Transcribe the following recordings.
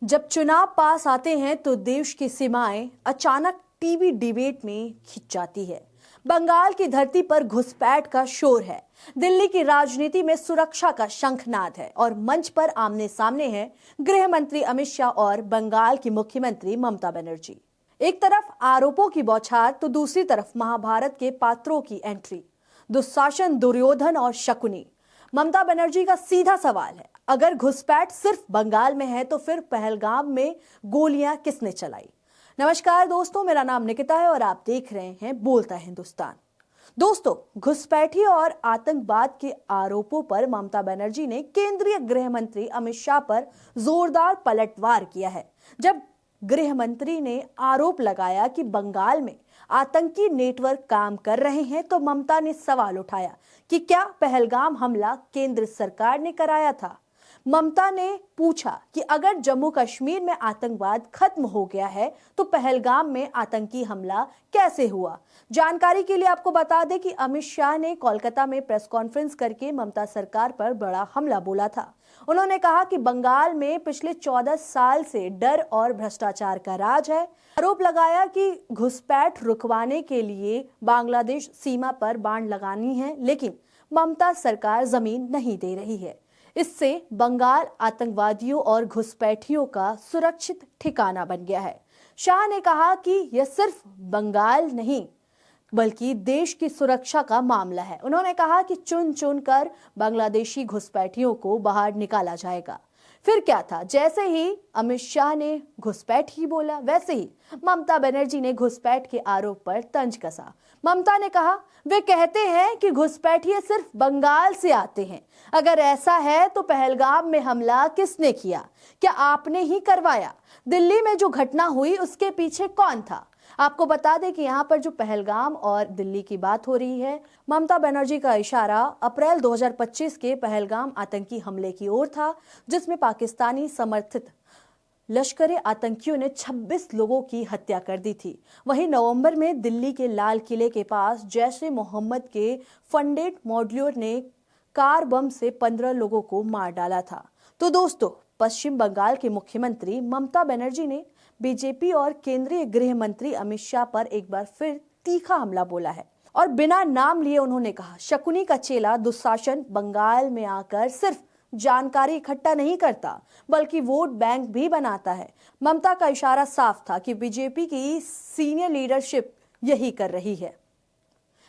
जब चुनाव पास आते हैं तो देश की सीमाएं अचानक टीवी डिबेट में खिंच जाती है। बंगाल की धरती पर घुसपैठ का शोर है। दिल्ली की राजनीति में सुरक्षा का शंखनाद है और मंच पर आमने सामने हैं गृह मंत्री अमित शाह और बंगाल की मुख्यमंत्री ममता बनर्जी। एक तरफ आरोपों की बौछार तो दूसरी तरफ महाभारत के पात्रों की एंट्री। दुशासन, दुर्योधन और शकुनी। ममता बनर्जी का सीधा सवाल है, अगर घुसपैठ सिर्फ बंगाल में है तो फिर पहलगाम में गोलियां किसने चलाई? नमस्कार दोस्तों, मेरा नाम निकिता है और आप देख रहे हैं बोलता है हिंदुस्तान। दोस्तों, घुसपैठी और आतंकवाद के आरोपों पर ममता बनर्जी ने केंद्रीय गृह मंत्री अमित शाह पर जोरदार पलटवार किया है। जब गृह मंत्री ने आरोप लगाया कि बंगाल में आतंकी नेटवर्क काम कर रहे हैं तो ममता ने सवाल उठाया कि क्या पहलगाम हमला केंद्र सरकार ने कराया था। ममता ने पूछा कि अगर जम्मू कश्मीर में आतंकवाद खत्म हो गया है तो पहलगाम में आतंकी हमला कैसे हुआ। जानकारी के लिए आपको बता दें कि अमित शाह ने कोलकाता में प्रेस कॉन्फ्रेंस करके ममता सरकार पर बड़ा हमला बोला था। उन्होंने कहा कि बंगाल में पिछले 14 साल से डर और भ्रष्टाचार का राज है। आरोप लगाया कि घुसपैठ रुकवाने के लिए बांग्लादेश सीमा पर बाण लगानी है, लेकिन ममता सरकार जमीन नहीं दे रही है। इससे बंगाल आतंकवादियों और घुसपैठियों का सुरक्षित ठिकाना बन गया है। शाह ने कहा कि यह सिर्फ बंगाल नहीं बल्कि देश की सुरक्षा का मामला है। उन्होंने कहा कि चुन चुन कर बांग्लादेशी घुसपैठियों को बाहर निकाला जाएगा। फिर क्या था, जैसे ही अमित शाह ने घुसपैठ ही बोला, वैसे ही ममता बनर्जी ने घुसपैठ के आरोप पर तंज कसा। ममता ने कहा, वे कहते हैं कि घुसपैठिए सिर्फ बंगाल से आते हैं। अगर ऐसा है तो पहलगाम में हमला किसने किया? क्या आपने ही करवाया? दिल्ली में जो घटना हुई उसके पीछे कौन था? आपको बता दें कि यहाँ पर जो पहलगाम और दिल्ली की बात हो रही है, ममता बनर्जी का इशारा अप्रैल 2025 के पहलगाम आतंकी हमले की ओर था, जिसमें पाकिस्तानी समर्थित लश्करे आतंकियों ने 26 लोगों की हत्या कर दी थी। वहीं नवंबर में दिल्ली के लाल किले के पास जैश ए मोहम्मद के फंडेड मॉड्यूलर ने कार बम से 15 लोगों को मार डाला था। तो दोस्तों, पश्चिम बंगाल के मुख्यमंत्री ममता बनर्जी ने बीजेपी और केंद्रीय गृह मंत्री अमित शाह पर एक बार फिर तीखा हमला बोला है और बिना नाम लिए उन्होंने कहा, शकुनी का चेला दुशासन बंगाल में आकर सिर्फ जानकारी इकट्ठा नहीं करता बल्कि वोट बैंक भी बनाता है। ममता का इशारा साफ था कि बीजेपी की सीनियर लीडरशिप यही कर रही है।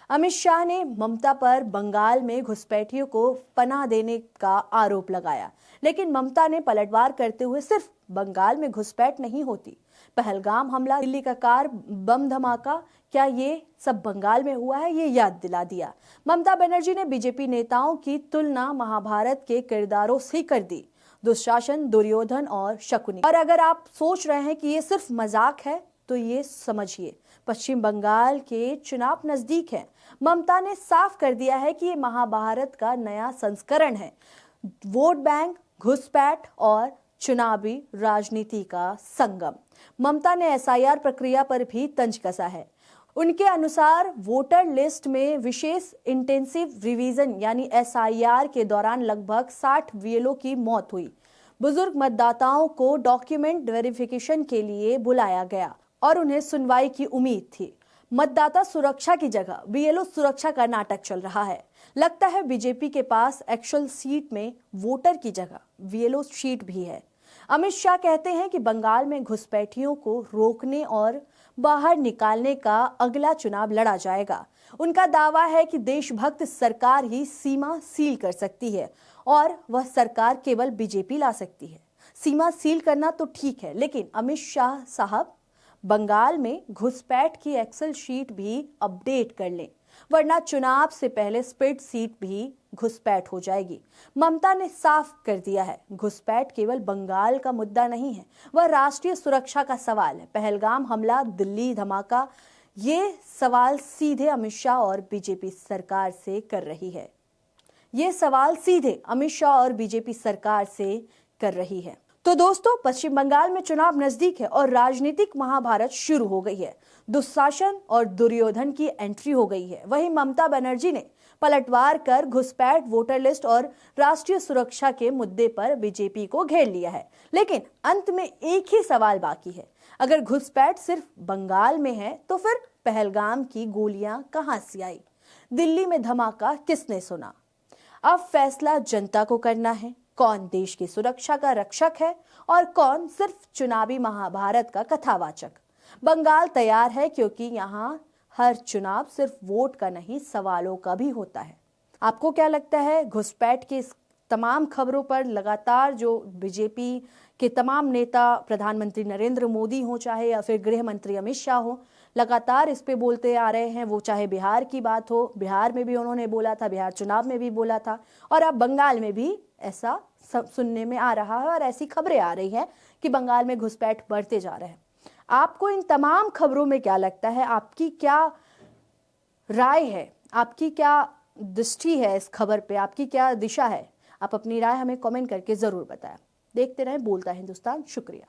अमित शाह ने ममता पर बंगाल में घुसपैठियों को पनाह देने का आरोप लगाया, लेकिन ममता ने पलटवार करते हुए सिर्फ बंगाल में घुसपैठ नहीं होती, पहलगाम हमला, दिल्ली का कार बम धमाका, क्या ये सब बंगाल में हुआ है, ये याद दिला दिया। ममता बनर्जी ने बीजेपी नेताओं की तुलना महाभारत के किरदारों से कर दी, दुशासन, दुर्योधन और शकुनी। और अगर आप सोच रहे हैं कि ये सिर्फ मजाक है तो ये समझिए, पश्चिम बंगाल के चुनाव नजदीक है। ममता ने साफ कर दिया है कि ये महाभारत का नया संस्करण है, वोट बैंक, घुसपैठ और चुनावी राजनीति का संगम। ममता ने एसआईआर प्रक्रिया पर भी तंज कसा है। उनके अनुसार वोटर लिस्ट में विशेष इंटेंसिव रिवीजन यानी एसआईआर के दौरान लगभग 60 बीएलओ की मौत हुई। बुजुर्ग मतदाताओं को डॉक्यूमेंट वेरिफिकेशन के लिए बुलाया गया और उन्हें सुनवाई की उम्मीद थी। मतदाता सुरक्षा की जगह बीएलओ सुरक्षा का नाटक चल रहा है। लगता है बीजेपी के पास एक्चुअल सीट में वोटर की जगह बीएलओ शीट भी है। अमित शाह कहते हैं कि बंगाल में घुसपैठियों को रोकने और बाहर निकालने का अगला चुनाव लड़ा जाएगा। उनका दावा है कि देशभक्त सरकार ही सीमा सील कर सकती है और वह सरकार केवल बीजेपी ला सकती है। सीमा सील करना तो ठीक है, लेकिन अमित शाह साहब बंगाल में घुसपैठ की एक्सेल शीट भी अपडेट कर लें, वरना चुनाव से पहले स्प्रेड सीट भी घुसपैठ हो जाएगी। ममता ने साफ कर दिया है, घुसपैठ केवल बंगाल का मुद्दा नहीं है, वह राष्ट्रीय सुरक्षा का सवाल है। पहलगाम हमला, दिल्ली धमाका, ये सवाल सीधे अमित शाह और बीजेपी सरकार से कर रही है। ये सवाल सीधे अमित शाह और बीजेपी सरकार से कर रही है। तो दोस्तों, पश्चिम बंगाल में चुनाव नजदीक है और राजनीतिक महाभारत शुरू हो गई है। दुशासन और दुर्योधन की एंट्री हो गई है। वहीं ममता बनर्जी ने पलटवार कर घुसपैठ, वोटर लिस्ट और राष्ट्रीय सुरक्षा के मुद्दे पर बीजेपी को घेर लिया है। लेकिन अंत में एक ही सवाल बाकी है, अगर घुसपैठ सिर्फ बंगाल में है तो फिर पहलगाम की गोलियां कहां से आई? दिल्ली में धमाका किसने सुना? अब फैसला जनता को करना है, कौन देश की सुरक्षा का रक्षक है और कौन सिर्फ चुनावी महाभारत का कथावाचक। बंगाल तैयार है, क्योंकि यहाँ हर चुनाव सिर्फ वोट का नहीं, सवालों का भी होता है। आपको क्या लगता है, घुसपैठ की इस तमाम खबरों पर लगातार जो बीजेपी के तमाम नेता, प्रधानमंत्री नरेंद्र मोदी हो चाहे या फिर गृह मंत्री अमित शाह हो, लगातार इस पे बोलते आ रहे हैं। वो चाहे बिहार की बात हो, बिहार में भी उन्होंने बोला था, बिहार चुनाव में भी बोला था, और अब बंगाल में भी ऐसा सब सुनने में आ रहा है और ऐसी खबरें आ रही हैं कि बंगाल में घुसपैठ बढ़ते जा रहे हैं। आपको इन तमाम खबरों में क्या लगता है? आपकी क्या राय है? आपकी क्या दृष्टि है इस खबर पे? आपकी क्या दिशा है? आप अपनी राय हमें कमेंट करके जरूर बताएं। देखते रहें बोलता हिंदुस्तान। शुक्रिया।